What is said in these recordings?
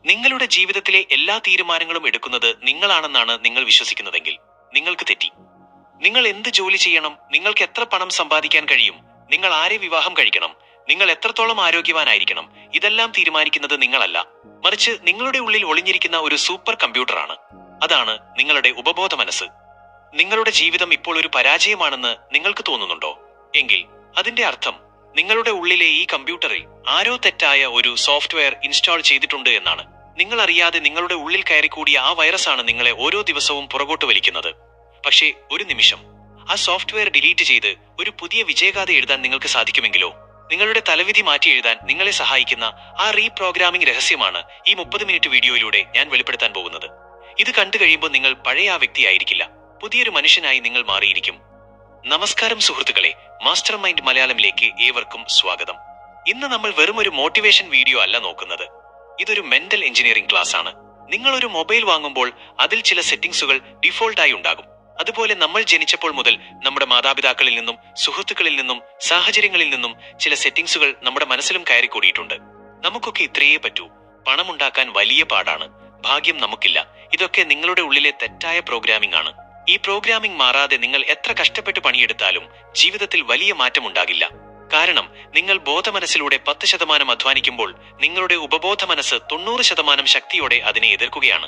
നിങ്ങളുടെ ജീവിതത്തിലെ എല്ലാ തീരുമാനങ്ങളും എടുക്കുന്നത് നിങ്ങളാണെന്നാണ് നിങ്ങൾ വിശ്വസിക്കുന്നതെങ്കിൽ നിങ്ങൾക്ക് തെറ്റി. നിങ്ങൾ എന്ത് ജോലി ചെയ്യണം, നിങ്ങൾക്ക് എത്ര പണം സമ്പാദിക്കാൻ കഴിയും, നിങ്ങൾ ആരെ വിവാഹം കഴിക്കണം, നിങ്ങൾ എത്രത്തോളം ആരോഗ്യവാനായിരിക്കണം, ഇതെല്ലാം തീരുമാനിക്കുന്നത് നിങ്ങളല്ല, മറിച്ച് നിങ്ങളുടെ ഉള്ളിൽ ഒളിഞ്ഞിരിക്കുന്ന ഒരു സൂപ്പർ കമ്പ്യൂട്ടറാണ്. അതാണ് നിങ്ങളുടെ ഉപബോധ മനസ്സ്. നിങ്ങളുടെ ജീവിതം ഇപ്പോൾ ഒരു പരാജയമാണെന്ന് നിങ്ങൾക്ക് തോന്നുന്നുണ്ടോ? എങ്കിൽ അതിന്റെ അർത്ഥം നിങ്ങളുടെ ഉള്ളിലെ ഈ കമ്പ്യൂട്ടറിൽ ആരോ തെറ്റായ ഒരു സോഫ്റ്റ്വെയർ ഇൻസ്റ്റാൾ ചെയ്തിട്ടുണ്ട് എന്നാണ്. നിങ്ങൾ അറിയാതെ നിങ്ങളുടെ ഉള്ളിൽ കയറിക്കൂടിയ ആ വൈറസാണ് നിങ്ങളെ ഓരോ ദിവസവും പുറകോട്ട് വലിക്കുന്നത്. പക്ഷേ ഒരു നിമിഷം ആ സോഫ്റ്റ്വെയർ ഡിലീറ്റ് ചെയ്ത് ഒരു പുതിയ വിജയഗാഥ എഴുതാൻ നിങ്ങൾക്ക് സാധിക്കുമെങ്കിലോ? നിങ്ങളുടെ തലവിധി മാറ്റി എഴുതാൻ നിങ്ങളെ സഹായിക്കുന്ന ആ റീപ്രോഗ്രാമിംഗ് രഹസ്യമാണ് ഈ 30 മിനിറ്റ് വീഡിയോയിലൂടെ ഞാൻ വെളിപ്പെടുത്താൻ പോകുന്നത്. ഇത് കണ്ടു കഴിയുമ്പോൾ നിങ്ങൾ പഴയ ആ വ്യക്തിയായിരിക്കില്ല, പുതിയൊരു മനുഷ്യനായി നിങ്ങൾ മാറിയിരിക്കും. നമസ്കാരം സുഹൃത്തുക്കളെ, മാസ്റ്റർ മൈൻഡ് മലയാളത്തിലേക്ക് ഏവർക്കും സ്വാഗതം. ഇന്ന് നമ്മൾ വെറും ഒരു മോട്ടിവേഷൻ വീഡിയോ അല്ല നോക്കുന്നത്. ഇതൊരു മെന്റൽ എഞ്ചിനീയറിംഗ് ക്ലാസ് ആണ്. നിങ്ങൾ ഒരു മൊബൈൽ വാങ്ങുമ്പോൾ അതിൽ ചില സെറ്റിംഗ്സുകൾ ഡിഫോൾട്ടായി ഉണ്ടാകും. അതുപോലെ നമ്മൾ ജനിച്ചപ്പോൾ മുതൽ നമ്മുടെ മാതാപിതാക്കളിൽ നിന്നും സുഹൃത്തുക്കളിൽ നിന്നും സാഹചര്യങ്ങളിൽ നിന്നും ചില സെറ്റിംഗ്സുകൾ നമ്മുടെ മനസ്സിലും കയറിക്കൂടിയിട്ടുണ്ട്. നമുക്കൊക്കെ ഇത്രയേ പറ്റൂ, പണമുണ്ടാക്കാൻ വലിയ പാടാണ്, ഭാഗ്യം നമുക്കില്ല. ഇതൊക്കെ നിങ്ങളുടെ ഉള്ളിലെ തെറ്റായ പ്രോഗ്രാമിംഗ് ആണ്. ഈ പ്രോഗ്രാമിംഗ് മാറാതെ നിങ്ങൾ എത്ര കഷ്ടപ്പെട്ട് പണിയെടുത്താലും ജീവിതത്തിൽ വലിയ മാറ്റമുണ്ടാകില്ല. കാരണം നിങ്ങൾ ബോധമനസ്സിലൂടെ 10% അധ്വാനിക്കുമ്പോൾ നിങ്ങളുടെ ഉപബോധ മനസ്സ് 90% ശക്തിയോടെ അതിനെ എതിർക്കുകയാണ്.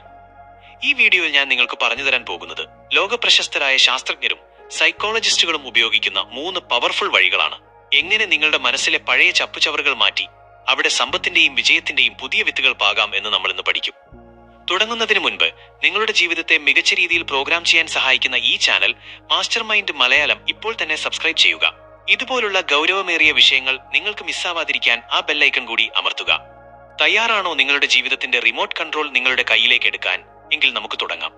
ഈ വീഡിയോയിൽ ഞാൻ നിങ്ങൾക്ക് പറഞ്ഞു തരാൻ പോകുന്നത് ലോകപ്രശസ്തരായ ശാസ്ത്രജ്ഞരും സൈക്കോളജിസ്റ്റുകളും ഉപയോഗിക്കുന്ന 3 പവർഫുൾ വഴികളാണ്. എങ്ങനെ നിങ്ങളുടെ മനസ്സിലെ പഴയ ചപ്പുചവറുകൾ മാറ്റി അവിടെ സമ്പത്തിന്റെയും വിജയത്തിന്റെയും പുതിയ വിത്തുകൾ പാകാം എന്ന് നമ്മൾ ഇന്ന് പഠിക്കും. തുടങ്ങുന്നതിന് മുൻപ് നിങ്ങളുടെ ജീവിതത്തെ മികച്ച രീതിയിൽ പ്രോഗ്രാം ചെയ്യാൻ സഹായിക്കുന്ന ഈ ചാനൽ മാസ്റ്റർ മൈൻഡ് മലയാളം ഇപ്പോൾ തന്നെ സബ്സ്ക്രൈബ് ചെയ്യുക. ഇതുപോലുള്ള ഗൗരവമേറിയ വിഷയങ്ങൾ നിങ്ങൾക്ക് മിസ്സാവാതിരിക്കാൻ ആ ബെല്ലൈക്കൺ കൂടി അമർത്തുക. തയ്യാറാണോ നിങ്ങളുടെ ജീവിതത്തിന്റെ റിമോട്ട് കൺട്രോൾ നിങ്ങളുടെ കയ്യിലേക്ക് എടുക്കാൻ? എങ്കിൽ നമുക്ക് തുടങ്ങാം.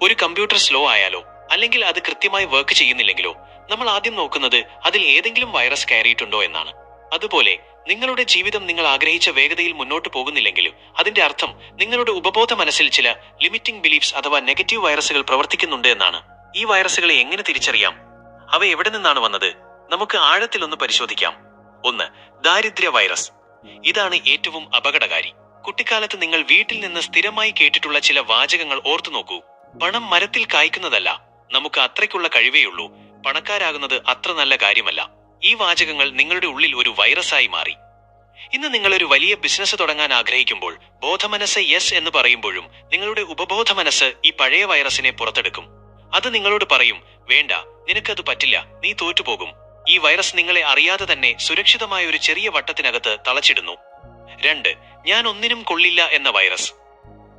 ഒരു കമ്പ്യൂട്ടർ സ്ലോ ആയാലോ അല്ലെങ്കിൽ അത് കൃത്യമായി വർക്ക് ചെയ്യുന്നില്ലെങ്കിലോ നമ്മൾ ആദ്യം നോക്കുന്നത് അതിൽ ഏതെങ്കിലും വൈറസ് കയറിയിട്ടുണ്ടോ എന്നാണ്. അതുപോലെ നിങ്ങളുടെ ജീവിതം നിങ്ങൾ ആഗ്രഹിച്ച വേഗതയിൽ മുന്നോട്ട് പോകുന്നില്ലെങ്കിലും അതിന്റെ അർത്ഥം നിങ്ങളുടെ ഉപബോധ മനസ്സിൽ ചില ലിമിറ്റിംഗ് ബിലീഫ്സ് അഥവാ നെഗറ്റീവ് വൈറസുകൾ പ്രവർത്തിക്കുന്നുണ്ട് എന്നാണ്. ഈ വൈറസുകളെ എങ്ങനെ തിരിച്ചറിയാം? അവ എവിടെ നിന്നാണ് വന്നത്? നമുക്ക് ആഴത്തിലൊന്ന് പരിശോധിക്കാം. 1. ദാരിദ്ര്യ വൈറസ്. ഇതാണ് ഏറ്റവും അപകടകാരി. കുട്ടിക്കാലത്ത് നിങ്ങൾ വീട്ടിൽ നിന്ന് സ്ഥിരമായി കേട്ടിട്ടുള്ള ചില വാചകങ്ങൾ ഓർത്തു നോക്കൂ. പണം മരത്തിൽ കായ്ക്കുന്നതല്ല, നമുക്ക് അത്രയ്ക്കുള്ള കഴിവേയുള്ളൂ, പണക്കാരാകുന്നത് അത്ര നല്ല കാര്യമല്ല. ഈ വാചകങ്ങൾ നിങ്ങളുടെ ഉള്ളിൽ ഒരു വൈറസായി മാറി. ഇന്ന് നിങ്ങൾ ഒരു വലിയ ബിസിനസ് തുടങ്ങാൻ ആഗ്രഹിക്കുമ്പോൾ ബോധമനസ്സ് യെസ് എന്ന് പറയുമ്പോഴും നിങ്ങളുടെ ഉപബോധ മനസ്സ് ഈ പഴയ വൈറസിനെ പുറത്തെടുക്കും. അത് നിങ്ങളോട് പറയും, വേണ്ട, നിനക്കത് പറ്റില്ല, നീ തോറ്റുപോകും. ഈ വൈറസ് നിങ്ങളെ അറിയാതെ തന്നെ സുരക്ഷിതമായ ഒരു ചെറിയ വട്ടത്തിനകത്ത് തളച്ചിടുന്നു. 2. ഞാൻ ഒന്നിനും കൊള്ളില്ല എന്ന വൈറസ്.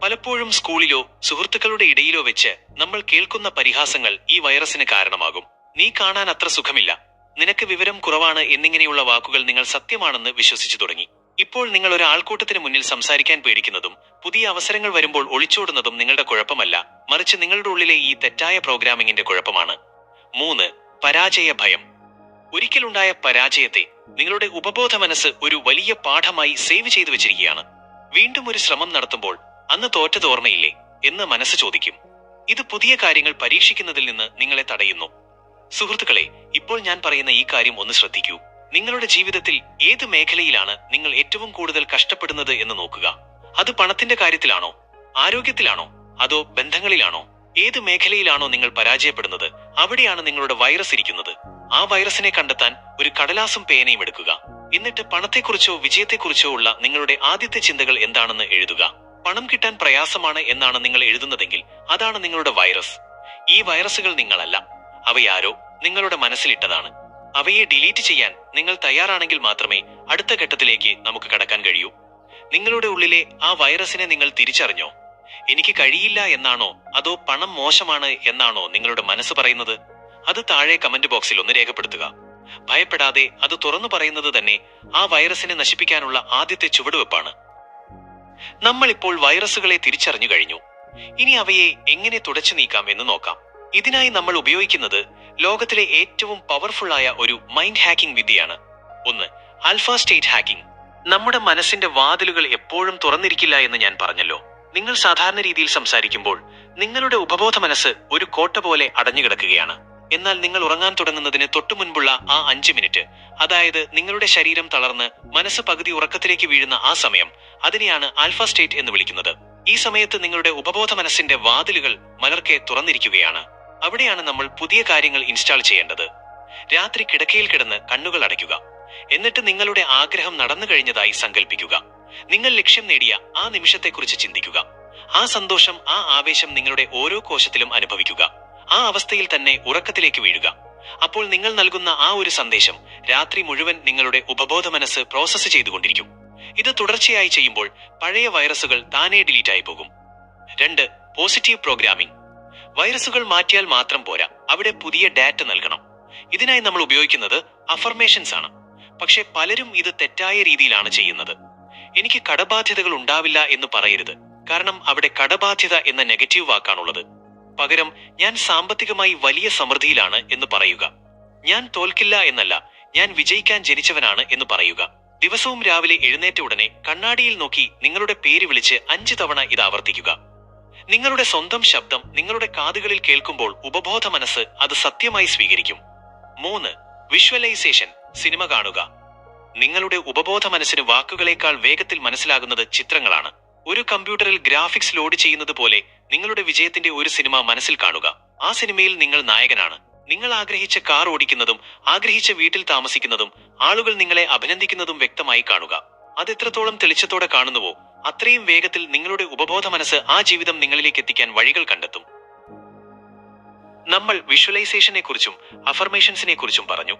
പലപ്പോഴും സ്കൂളിലോ സുഹൃത്തുക്കളുടെ ഇടയിലോ വെച്ച് നമ്മൾ കേൾക്കുന്ന പരിഹാസങ്ങൾ ഈ വൈറസിന് കാരണമാകും. നീ കാണാൻ അത്ര സുഖമില്ല, നിനക്ക് വിവരം കുറവാണ് എന്നിങ്ങനെയുള്ള വാക്കുകൾ നിങ്ങൾ സത്യമാണെന്ന് വിശ്വസിച്ചു തുടങ്ങി. ഇപ്പോൾ നിങ്ങൾ ഒരു ആൾക്കൂട്ടത്തിന് മുന്നിൽ സംസാരിക്കാൻ പേടിക്കുന്നതും പുതിയ അവസരങ്ങൾ വരുമ്പോൾ ഒളിച്ചോടുന്നതും നിങ്ങളുടെ കുഴപ്പമല്ല, മറിച്ച് നിങ്ങളുടെ ഉള്ളിലെ ഈ തെറ്റായ പ്രോഗ്രാമിംഗിന്റെ കുഴപ്പമാണ്. 3. പരാജയ ഭയം. ഒരിക്കലുണ്ടായ പരാജയത്തെ നിങ്ങളുടെ ഉപബോധ മനസ്സ് ഒരു വലിയ പാഠമായി സേവ് ചെയ്തു വെച്ചിരിക്കുകയാണ്. വീണ്ടും ഒരു ശ്രമം നടത്തുമ്പോൾ അന്ന് തോറ്റത് ഓർമ്മയില്ലേ എന്ന് മനസ്സ് ചോദിക്കും. ഇത് പുതിയ കാര്യങ്ങൾ പരീക്ഷിക്കുന്നതിൽ നിന്ന് നിങ്ങളെ തടയുന്നു. സുഹൃത്തുക്കളെ, ഇപ്പോൾ ഞാൻ പറയുന്ന ഈ കാര്യം ഒന്ന് ശ്രദ്ധിക്കൂ. നിങ്ങളുടെ ജീവിതത്തിൽ ഏത് മേഖലയിലാണ് നിങ്ങൾ ഏറ്റവും കൂടുതൽ കഷ്ടപ്പെടുന്നത് എന്ന് നോക്കുക. അത് പണത്തിന്റെ കാര്യത്തിലാണോ, ആരോഗ്യത്തിലാണോ, അതോ ബന്ധങ്ങളിലാണോ? ഏത് മേഖലയിലാണോ നിങ്ങൾ പരാജയപ്പെടുന്നത് അവിടെയാണ് നിങ്ങളുടെ വൈറസ് ഇരിക്കുന്നത്. ആ വൈറസിനെ കണ്ടെത്താൻ ഒരു കടലാസും പേനയും എടുക്കുക. എന്നിട്ട് പണത്തെക്കുറിച്ചോ വിജയത്തെക്കുറിച്ചോ ഉള്ള നിങ്ങളുടെ ആദ്യത്തെ ചിന്തകൾ എന്താണെന്ന് എഴുതുക. പണം കിട്ടാൻ പ്രയാസമാണ് എന്നാണ് നിങ്ങൾ എഴുതുന്നതെങ്കിൽ അതാണ് നിങ്ങളുടെ വൈറസ്. ഈ വൈറസുകൾ നിങ്ങളല്ല, അവയാരോ നിങ്ങളുടെ മനസ്സിലിട്ടതാണ്. അവയെ ഡിലീറ്റ് ചെയ്യാൻ നിങ്ങൾ തയ്യാറാണെങ്കിൽ മാത്രമേ അടുത്ത ഘട്ടത്തിലേക്ക് നമുക്ക് കടക്കാൻ കഴിയൂ. നിങ്ങളുടെ ഉള്ളിലെ ആ വൈറസിനെ നിങ്ങൾ തിരിച്ചറിഞ്ഞോ? എനിക്ക് കഴിയില്ല എന്നാണോ, അതോ പണം മോശമാണ് എന്നാണോ നിങ്ങളുടെ മനസ്സ് പറയുന്നത്? അത് താഴെ കമന്റ് ബോക്സിൽ ഒന്ന് രേഖപ്പെടുത്തുക. ഭയപ്പെടാതെ അത് തുറന്നു പറയുന്നത് തന്നെ ആ വൈറസിനെ നശിപ്പിക്കാനുള്ള ആദ്യത്തെ ചുവടുവെപ്പാണ്. നമ്മൾ ഇപ്പോൾ വൈറസുകളെ തിരിച്ചറിഞ്ഞു കഴിഞ്ഞു. ഇനി അവയെ എങ്ങനെ തുടച്ചു നീക്കാം എന്ന് നോക്കാം. ഇതിനായി നമ്മൾ ഉപയോഗിക്കുന്നത് ലോകത്തിലെ ഏറ്റവും പവർഫുൾ ആയ ഒരു മൈൻഡ് ഹാക്കിംഗ് വിദ്യയാണ്. 1. Alpha state hacking. നമ്മുടെ മനസ്സിന്റെ വാതിലുകൾ എപ്പോഴും തുറന്നിരിക്കില്ല എന്ന് ഞാൻ പറഞ്ഞല്ലോ. നിങ്ങൾ സാധാരണ രീതിയിൽ സംസാരിക്കുമ്പോൾ നിങ്ങളുടെ ഉപബോധ മനസ്സ് ഒരു കോട്ട പോലെ അടഞ്ഞുകിടക്കുകയാണ്. എന്നാൽ നിങ്ങൾ ഉറങ്ങാൻ തുടങ്ങുന്നതിന് തൊട്ടു മുൻപുള്ള ആ 5 മിനിറ്റ്, അതായത് നിങ്ങളുടെ ശരീരം തളർന്ന് മനസ്സ് പകുതി ഉറക്കത്തിലേക്ക് വീഴുന്ന ആ സമയം, അതിനെയാണ് ആൽഫ സ്റ്റേറ്റ് എന്ന് വിളിക്കുന്നത്. ഈ സമയത്ത് നിങ്ങളുടെ ഉപബോധ മനസ്സിന്റെ വാതിലുകൾ മലർക്കെ തുറന്നിരിക്കുകയാണ്. അവിടെയാണ് നമ്മൾ പുതിയ കാര്യങ്ങൾ ഇൻസ്റ്റാൾ ചെയ്യേണ്ടത്. രാത്രി കിടക്കയിൽ കിടന്ന് കണ്ണുകൾ അടയ്ക്കുക. എന്നിട്ട് നിങ്ങളുടെ ആഗ്രഹം നടന്നു കഴിഞ്ഞതായി സങ്കല്പിക്കുക. നിങ്ങൾ ലക്ഷ്യം നേടിയ ആ നിമിഷത്തെക്കുറിച്ച് ചിന്തിക്കുക. ആ സന്തോഷം, ആ ആവേശം നിങ്ങളുടെ ഓരോ കോശത്തിലും അനുഭവിക്കുക. ആ അവസ്ഥയിൽ തന്നെ ഉറക്കത്തിലേക്ക് വീഴുക. അപ്പോൾ നിങ്ങൾ നൽകുന്ന ആ ഒരു സന്ദേശം രാത്രി മുഴുവൻ നിങ്ങളുടെ ഉപബോധ മനസ്സ് പ്രോസസ്സ് ചെയ്തുകൊണ്ടിരിക്കും. ഇത് തുടർച്ചയായി ചെയ്യുമ്പോൾ പഴയ വൈറസുകൾ താനേ ഡിലീറ്റ് ആയി പോകും. 2. Positive programming. വൈറസുകൾ മാറ്റിയാൽ മാത്രം പോരാ, അവിടെ പുതിയ ഡാറ്റ നൽകണം. ഇതിനായി നമ്മൾ ഉപയോഗിക്കുന്നത് അഫർമേഷൻസ് ആണ്. പക്ഷെ പലരും ഇത് തെറ്റായ രീതിയിലാണ് ചെയ്യുന്നത്. എനിക്ക് കടബാധ്യതകൾ ഉണ്ടാവില്ല എന്ന് പറയരുത്, കാരണം അവിടെ കടബാധ്യത എന്ന നെഗറ്റീവ് വാക്കാണുള്ളത്. പകരം ഞാൻ സാമ്പത്തികമായി വലിയ സമൃദ്ധിയിലാണ് എന്ന് പറയുക. ഞാൻ തോൽക്കില്ല എന്നല്ല, ഞാൻ വിജയിക്കാൻ ജനിച്ചവനാണ് എന്ന് പറയുക. ദിവസവും രാവിലെ എഴുന്നേറ്റ ഉടനെ കണ്ണാടിയിൽ നോക്കി നിങ്ങളുടെ പേര് വിളിച്ച് 5 തവണ ഇത് ആവർത്തിക്കുക. നിങ്ങളുടെ സ്വന്തം ശബ്ദം നിങ്ങളുടെ കാതുകളിൽ കേൾക്കുമ്പോൾ ഉപബോധ മനസ്സ് അത് സത്യമായി സ്വീകരിക്കും. 3. വിഷ്വലൈസേഷൻ. സിനിമ കാണുക. നിങ്ങളുടെ ഉപബോധ മനസ്സിന് വാക്കുകളേക്കാൾ വേഗത്തിൽ മനസ്സിലാകുന്നത് ചിത്രങ്ങളാണ്. ഒരു കമ്പ്യൂട്ടറിൽ ഗ്രാഫിക്സ് ലോഡ് ചെയ്യുന്നത് പോലെ നിങ്ങളുടെ വിജയത്തിന്റെ ഒരു സിനിമ മനസ്സിൽ കാണുക. ആ സിനിമയിൽ നിങ്ങൾ നായകനാണ്. നിങ്ങൾ ആഗ്രഹിച്ച കാർ ഓടിക്കുന്നതും ആഗ്രഹിച്ച വീട്ടിൽ താമസിക്കുന്നതും ആളുകൾ നിങ്ങളെ അഭിനന്ദിക്കുന്നതും വ്യക്തമായി കാണുക. അത് എത്രത്തോളം തെളിച്ചത്തോടെ കാണുന്നുവോ അത്രയും വേഗത്തിൽ നിങ്ങളുടെ ഉപബോധ മനസ്സ് ആ ജീവിതം നിങ്ങളിലേക്ക് എത്തിക്കാൻ വഴികൾ കണ്ടെത്തും. നമ്മൾ വിഷ്വലൈസേഷനെ കുറിച്ചും അഫർമേഷൻസിനെ കുറിച്ചും പറഞ്ഞു.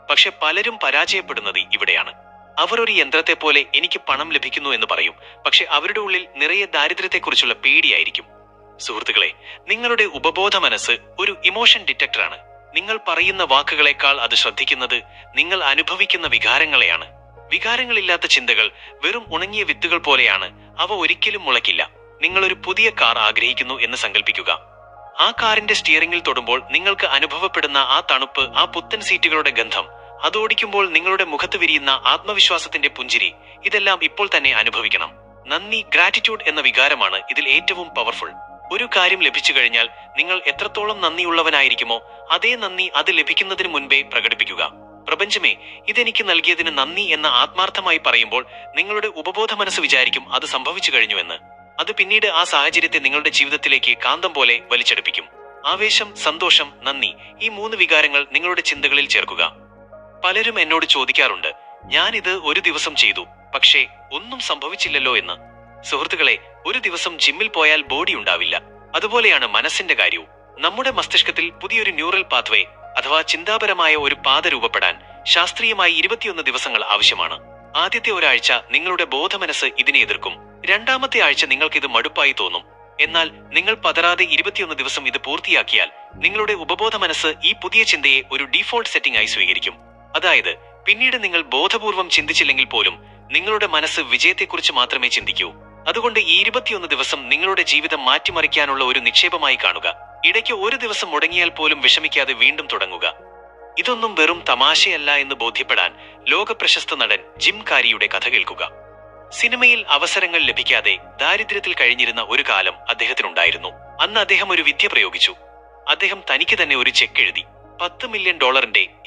പക്ഷെ പലരും പരാജയപ്പെടുന്നത് ഇവിടെയാണ്. അവർ ഒരു യന്ത്രത്തെ പോലെ എനിക്ക് പണം ലഭിക്കുന്നു എന്ന് പറയും, പക്ഷെ അവരുടെ ഉള്ളിൽ നിറയെ ദാരിദ്ര്യത്തെക്കുറിച്ചുള്ള പേടിയായിരിക്കും. സുഹൃത്തുക്കളെ, നിങ്ങളുടെ ഉപബോധ മനസ്സ് ഒരു ഇമോഷൻ ഡിറ്റക്ടറാണ്. നിങ്ങൾ പറയുന്ന വാക്കുകളെക്കാൾ അത് ശ്രദ്ധിക്കുന്നത് നിങ്ങൾ അനുഭവിക്കുന്ന വികാരങ്ങളെയാണ്. വികാരങ്ങളില്ലാത്ത ചിന്തകൾ വെറും ഉണങ്ങിയ വിത്തുകൾ പോലെയാണ്. അവ ഒരിക്കലും മുളയ്ക്കില്ല. നിങ്ങളൊരു പുതിയ കാർ ആഗ്രഹിക്കുന്നു എന്ന് സങ്കല്പിക്കുക. ആ കാറിന്റെ സ്റ്റിയറിംഗിൽ തൊടുമ്പോൾ നിങ്ങൾക്ക് അനുഭവപ്പെടുന്ന ആ തണുപ്പ്, ആ പുത്തൻ സീറ്റുകളുടെ ഗന്ധം, അതോടിക്കുമ്പോൾ നിങ്ങളുടെ മുഖത്ത് വിരിയുന്ന ആത്മവിശ്വാസത്തിന്റെ പുഞ്ചിരി, ഇതെല്ലാം ഇപ്പോൾ തന്നെ അനുഭവിക്കണം. നന്ദി, ഗ്രാറ്റിറ്റ്യൂഡ് എന്ന വികാരമാണ് ഇതിൽ ഏറ്റവും പവർഫുൾ. ഒരു കാര്യം ലഭിച്ചു കഴിഞ്ഞാൽ നിങ്ങൾ എത്രത്തോളം നന്ദിയുള്ളവനായിരിക്കുമോ അതേ നന്ദി അത് ലഭിക്കുന്നതിന് മുൻപേ പ്രകടിപ്പിക്കുക. പ്രപഞ്ചമേ, ഇതെനിക്ക് നൽകിയതിന് നന്ദി എന്ന് ആത്മാർത്ഥമായി പറയുമ്പോൾ നിങ്ങളുടെ ഉപബോധ മനസ്സ് വിചാരിക്കും അത് സംഭവിച്ചു കഴിഞ്ഞുവെന്ന്. അത് പിന്നീട് ആ സാഹചര്യത്തെ നിങ്ങളുടെ ജീവിതത്തിലേക്ക് കാന്തം പോലെ വലിച്ചെടുപ്പിക്കും. ആവേശം, സന്തോഷം, നന്ദി, ഈ 3 വികാരങ്ങൾ നിങ്ങളുടെ ചിന്തകളിൽ ചേർക്കുക. പലരും എന്നോട് ചോദിക്കാറുണ്ട്, ഞാനിത് ഒരു ദിവസം ചെയ്തു, പക്ഷേ ഒന്നും സംഭവിച്ചില്ലല്ലോ എന്ന്. സുഹൃത്തുക്കളെ, ഒരു ദിവസം ജിമ്മിൽ പോയാൽ ബോഡി ഉണ്ടാവില്ല. അതുപോലെയാണ് മനസ്സിന്റെ കാര്യവും. നമ്മുടെ മസ്തിഷ്കത്തിൽ പുതിയൊരു ന്യൂറൽ പാത്വേ അഥവാ ചിന്താപരമായ ഒരു പാത രൂപപ്പെടാൻ ശാസ്ത്രീയമായി 21 ദിവസങ്ങൾ ആവശ്യമാണ്. ആദ്യത്തെ ഒരാഴ്ച നിങ്ങളുടെ ബോധമനസ്സ് ഇതിനെ എതിർക്കും. 2ാമത്തെ ആഴ്ച നിങ്ങൾക്കിത് മടുപ്പായി തോന്നും. എന്നാൽ നിങ്ങൾ പതറാതെ 21 ദിവസം ഇത് പൂർത്തിയാക്കിയാൽ നിങ്ങളുടെ ഉപബോധ മനസ്സ് ഈ പുതിയ ചിന്തയെ ഒരു ഡീഫോൾട്ട് സെറ്റിംഗ് ആയി സ്വീകരിക്കും. അതായത് പിന്നീട് നിങ്ങൾ ബോധപൂർവം ചിന്തിച്ചില്ലെങ്കിൽ പോലും നിങ്ങളുടെ മനസ്സ് വിജയത്തെക്കുറിച്ച് മാത്രമേ ചിന്തിക്കൂ. അതുകൊണ്ട് ഈ 21 ദിവസം നിങ്ങളുടെ ജീവിതം മാറ്റിമറിക്കാനുള്ള ഒരു നിക്ഷേപമായി കാണുക. ഇടയ്ക്ക് ഒരു ദിവസം മുടങ്ങിയാൽ പോലും വിഷമിക്കാതെ വീണ്ടും തുടങ്ങുക. ഇതൊന്നും വെറും തമാശയല്ല എന്ന് ബോധ്യപ്പെടാൻ ലോകപ്രശസ്ത നടൻ ജിം കാരിയുടെ കഥ കേൾക്കുക. സിനിമയിൽ അവസരങ്ങൾ ലഭിക്കാതെ ദാരിദ്ര്യത്തിൽ കഴിഞ്ഞിരുന്ന ഒരു കാലം അദ്ദേഹത്തിനുണ്ടായിരുന്നു. അന്ന് അദ്ദേഹം ഒരു വിദ്യ പ്രയോഗിച്ചു. അദ്ദേഹം തനിക്ക് തന്നെ ഒരു ചെക്ക് എഴുതി. $10 മില്യൺ,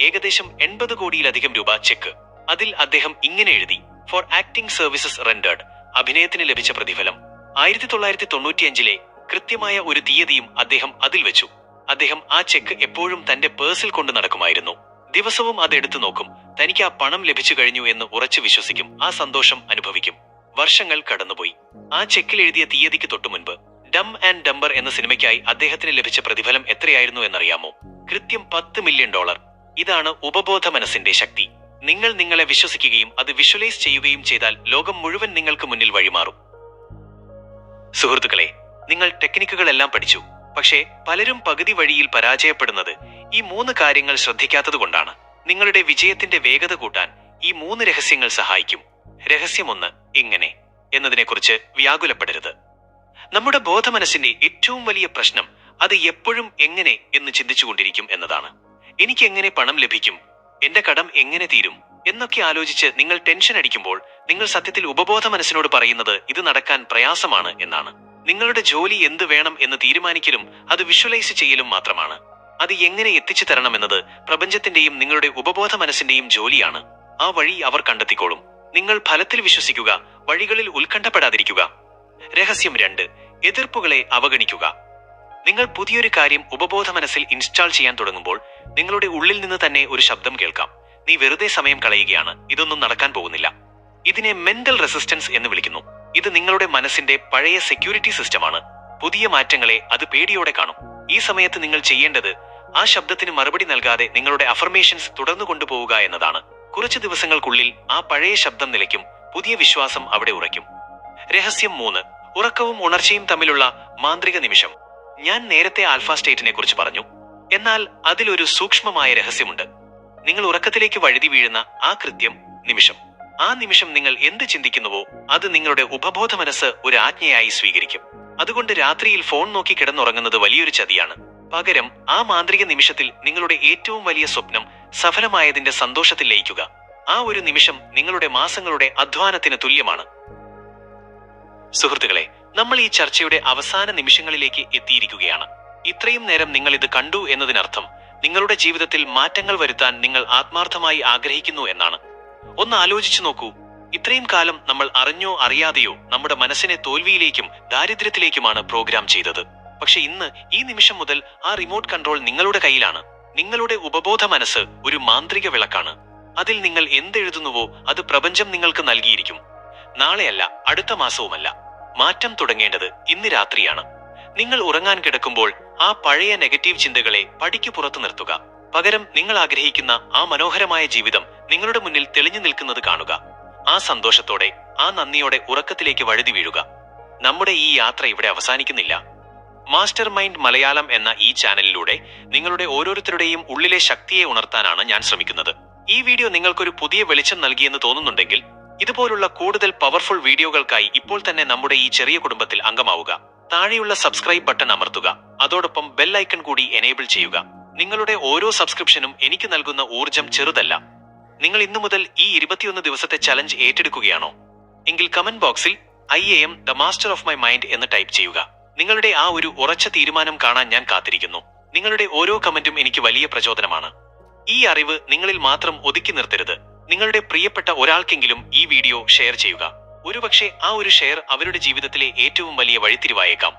ഏകദേശം 80 കോടിയിലധികം രൂപ ചെക്ക്. അതിൽ അദ്ദേഹം ഇങ്ങനെ എഴുതി: ഫോർ ആക്ടിംഗ് സർവീസസ് റെൻഡേർഡ്. അഭിനയത്തിന് ലഭിച്ച പ്രതിഫലം. 1995 കൃത്യമായ ഒരു തീയതിയും അദ്ദേഹം അതിൽ വെച്ചു. അദ്ദേഹം ആ ചെക്ക് എപ്പോഴും തന്റെ പേഴ്സിൽ കൊണ്ട് നടക്കുമായിരുന്നു. ദിവസവും അത് എടുത്തു നോക്കും. തനിക്ക് ആ പണം ലഭിച്ചു കഴിഞ്ഞു എന്ന് ഉറച്ചു വിശ്വസിക്കും. ആ സന്തോഷം അനുഭവിക്കും. വർഷങ്ങൾ കടന്നുപോയി. ആ ചെക്കിൽ എഴുതിയ തീയതിക്ക് തൊട്ടുമുൻപ് ഡം ആൻഡ് ഡംബർ എന്ന സിനിമയ്ക്കായി അദ്ദേഹത്തിന് ലഭിച്ച പ്രതിഫലം എത്രയായിരുന്നു എന്നറിയാമോ? കൃത്യം $10 മില്യൺ. ഇതാണ് ഉപബോധ മനസ്സിന്റെ ശക്തി. നിങ്ങൾ നിങ്ങളെ വിശ്വസിക്കുകയും അത് വിഷ്വലൈസ് ചെയ്യുകയും ചെയ്താൽ ലോകം മുഴുവൻ നിങ്ങൾക്ക് മുന്നിൽ വഴിമാറും. സുഹൃത്തുക്കളെ, നിങ്ങൾ ടെക്നിക്കുകളെല്ലാം പഠിച്ചു. പക്ഷേ പലരും പകുതി വഴിയിൽ പരാജയപ്പെടുന്നത് ഈ 3 കാര്യങ്ങൾ ശ്രദ്ധിക്കാത്തതുകൊണ്ടാണ്. നിങ്ങളുടെ വിജയത്തിന്റെ വേഗത കൂട്ടാൻ ഈ 3 രഹസ്യങ്ങൾ സഹായിക്കും. രഹസ്യം 1: ഇങ്ങനെ എന്നതിനെക്കുറിച്ച് വ്യാകുലപ്പെടരുത്. നമ്മുടെ ബോധമനസ്സിന്റെ ഏറ്റവും വലിയ പ്രശ്നം അത് എപ്പോഴും എങ്ങനെ എന്ന് ചിന്തിച്ചുകൊണ്ടിരിക്കും എന്നതാണ്. എനിക്ക് എങ്ങനെ പണം ലഭിക്കും, എന്റെ കടം എങ്ങനെ തീരും എന്നൊക്കെ ആലോചിച്ച് നിങ്ങൾ ടെൻഷൻ അടിക്കുമ്പോൾ നിങ്ങൾ സത്യത്തിൽ ഉപബോധ മനസ്സിനോട് പറയുന്നത് ഇത് നടക്കാൻ പ്രയാസമാണ് എന്നാണ്. നിങ്ങളുടെ ജോലി എന്ത് വേണം എന്ന് തീരുമാനിക്കലും അത് വിഷ്വലൈസ് ചെയ്യലും മാത്രമാണ്. അത് എങ്ങനെ എത്തിച്ചു തരണമെന്നത് പ്രപഞ്ചത്തിന്റെയും നിങ്ങളുടെ ഉപബോധ മനസ്സിന്റെയും ജോലിയാണ്. ആ വഴി അവർ കണ്ടെത്തിക്കോളും. നിങ്ങൾ ഫലത്തിൽ വിശ്വസിക്കുക. വഴികളിൽ ഉത്കണ്ഠപ്പെടാതിരിക്കുക. രഹസ്യം 2. എതിർപ്പുകളെ അവഗണിക്കുക. നിങ്ങൾ പുതിയൊരു കാര്യം ഉപബോധ മനസ്സിൽ ഇൻസ്റ്റാൾ ചെയ്യാൻ തുടങ്ങുമ്പോൾ നിങ്ങളുടെ ഉള്ളിൽ നിന്ന് തന്നെ ഒരു ശബ്ദം കേൾക്കാം: നീ വെറുതെ സമയം കളയുകയാണ്, ഇതൊന്നും നടക്കാൻ പോകുന്നില്ല. ഇതിനെ മെന്റൽ റെസിസ്റ്റൻസ് എന്ന് വിളിക്കുന്നു. ഇത് നിങ്ങളുടെ മനസ്സിന്റെ പഴയ സെക്യൂരിറ്റി സിസ്റ്റമാണ്. പുതിയ മാറ്റങ്ങളെ അത് പേടിയോടെ കാണും. ഈ സമയത്ത് നിങ്ങൾ ചെയ്യേണ്ടത് ആ ശബ്ദത്തിന് മറുപടി നൽകാതെ നിങ്ങളുടെ അഫർമേഷൻസ് തുടർന്നു കൊണ്ടുപോവുക എന്നതാണ്. കുറച്ച് ദിവസങ്ങൾക്കുള്ളിൽ ആ പഴയ ശബ്ദം നിലയ്ക്കും, പുതിയ വിശ്വാസം അവിടെ ഉറയ്ക്കും. രഹസ്യം 3. ഉറക്കവും ഉണർച്ചയും തമ്മിലുള്ള മാന്ത്രിക നിമിഷം. ഞാൻ നേരത്തെ ആൽഫ സ്റ്റേറ്റിനെ കുറിച്ച് പറഞ്ഞു. എന്നാൽ അതിലൊരു സൂക്ഷ്മമായ രഹസ്യമുണ്ട്. നിങ്ങൾ ഉറക്കത്തിലേക്ക് വഴുതി വീഴുന്ന ആ കൃത്യം നിമിഷം. ആ നിമിഷം നിങ്ങൾ എന്ത് ചിന്തിക്കുന്നുവോ അത് നിങ്ങളുടെ ഉപബോധ മനസ്സ് ഒരു ആജ്ഞയായി സ്വീകരിക്കും. അതുകൊണ്ട് രാത്രിയിൽ ഫോൺ നോക്കി കിടന്നുറങ്ങുന്നത് വലിയൊരു ചതിയാണ്. പകരം ആ മാന്ത്രിക നിമിഷത്തിൽ നിങ്ങളുടെ ഏറ്റവും വലിയ സ്വപ്നം സഫലമായതിന്റെ സന്തോഷത്തിൽ ലയിക്കുക. ആ ഒരു നിമിഷം നിങ്ങളുടെ മാസങ്ങളുടെ അധ്വാനത്തിന് തുല്യമാണ്. സുഹൃത്തുക്കളെ, നമ്മൾ ഈ ചർച്ചയുടെ അവസാന നിമിഷങ്ങളിലേക്ക് എത്തിയിരിക്കുകയാണ്. ഇത്രയും നേരം നിങ്ങൾ ഇത് കണ്ടു എന്നതിനർത്ഥം നിങ്ങളുടെ ജീവിതത്തിൽ മാറ്റങ്ങൾ വരുത്താൻ നിങ്ങൾ ആത്മാർത്ഥമായി ആഗ്രഹിക്കുന്നു എന്നാണ്. ഒന്ന് ആലോചിച്ചു നോക്കൂ. ഇത്രയും കാലം നമ്മൾ അറിഞ്ഞോ അറിയാതെയോ നമ്മുടെ മനസ്സിനെ തോൽവിയിലേക്കും ദാരിദ്ര്യത്തിലേക്കുമാണ് പ്രോഗ്രാം ചെയ്തത്. പക്ഷെ ഇന്ന് ഈ നിമിഷം മുതൽ ആ റിമോട്ട് കൺട്രോൾ നിങ്ങളുടെ കയ്യിലാണ്. നിങ്ങളുടെ ഉപബോധ മനസ്സ് ഒരു മാന്ത്രിക വിളക്കാണ്. അതിൽ നിങ്ങൾ എന്തെഴുതുന്നുവോ അത് പ്രപഞ്ചം നിങ്ങൾക്ക് നൽകിയിരിക്കും. നാളെയല്ല, അടുത്ത മാസവുമല്ല. മാറ്റം തുടങ്ങേണ്ടത് ഇന്ന് രാത്രിയാണ്. നിങ്ങൾ ഉറങ്ങാൻ കിടക്കുമ്പോൾ ആ പഴയ നെഗറ്റീവ് ചിന്തകളെ പടിക്ക് പുറത്തു നിർത്തുക. പകരം നിങ്ങൾ ആഗ്രഹിക്കുന്ന ആ മനോഹരമായ ജീവിതം നിങ്ങളുടെ മുന്നിൽ തെളിഞ്ഞു നിൽക്കുന്നത് കാണുക. ആ സന്തോഷത്തോടെ, ആ നന്ദിയോടെ ഉറക്കത്തിലേക്ക് വഴുതി വീഴുക. നമ്മുടെ ഈ യാത്ര ഇവിടെ അവസാനിക്കുന്നില്ല. മാസ്റ്റർ മൈൻഡ് മലയാളം എന്ന ഈ ചാനലിലൂടെ നിങ്ങളുടെ ഓരോരുത്തരുടെയും ഉള്ളിലെ ശക്തിയെ ഉണർത്താനാണ് ഞാൻ ശ്രമിക്കുന്നത്. ഈ വീഡിയോ നിങ്ങൾക്കൊരു പുതിയ വെളിച്ചം നൽകിയെന്ന് തോന്നുന്നുണ്ടെങ്കിൽ ഇതുപോലുള്ള കൂടുതൽ പവർഫുൾ വീഡിയോകൾക്കായി ഇപ്പോൾ തന്നെ നമ്മുടെ ഈ ചെറിയ കുടുംബത്തിൽ അംഗമാവുക. താഴെയുള്ള സബ്സ്ക്രൈബ് ബട്ടൺ അമർത്തുക. അതോടൊപ്പം ബെൽ ഐക്കൺ കൂടി എനേബിൾ ചെയ്യുക. നിങ്ങളുടെ ഓരോ സബ്സ്ക്രിപ്ഷനും എനിക്ക് നൽകുന്ന ഊർജം ചെറുതല്ല. നിങ്ങൾ ഇന്നു മുതൽ ഈ 21 ദിവസത്തെ ചലഞ്ച് ഏറ്റെടുക്കുകയാണോ? എങ്കിൽ കമന്റ് ബോക്സിൽ I am the master of my mind എന്ന് ടൈപ്പ് ചെയ്യുക. നിങ്ങളുടെ ആ ഒരു ഉറച്ച തീരുമാനം കാണാൻ ഞാൻ കാത്തിരിക്കുന്നു. നിങ്ങളുടെ ഓരോ കമന്റും എനിക്ക് വലിയ പ്രചോദനമാണ്. ഈ അറിവ് നിങ്ങളിൽ മാത്രം ഒതുക്കി നിർത്തരുത്. നിങ്ങളുടെ പ്രിയപ്പെട്ട ഒരാൾക്കെങ്കിലും ഈ വീഡിയോ ഷെയർ ചെയ്യുക. ഒരുപക്ഷെ ആ ഒരു ഷെയർ അവരുടെ ജീവിതത്തിലെ ഏറ്റവും വലിയ വഴിത്തിരിവായേക്കാം.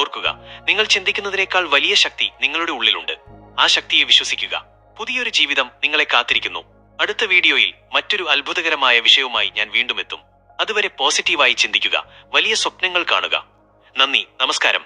ഓർക്കുക, നിങ്ങൾ ചിന്തിക്കുന്നതിനേക്കാൾ വലിയ ശക്തി നിങ്ങളുടെ ഉള്ളിലുണ്ട്. ആ ശക്തിയെ വിശ്വസിക്കുക. പുതിയൊരു ജീവിതം നിങ്ങളെ കാത്തിരിക്കുന്നു. അടുത്ത വീഡിയോയിൽ മറ്റൊരു അത്ഭുതകരമായ വിഷയവുമായി ഞാൻ വീണ്ടും എത്തും. അതുവരെ പോസിറ്റീവായി ചിന്തിക്കുക, വലിയ സ്വപ്നങ്ങൾ കാണുക. നന്ദി, നമസ്കാരം.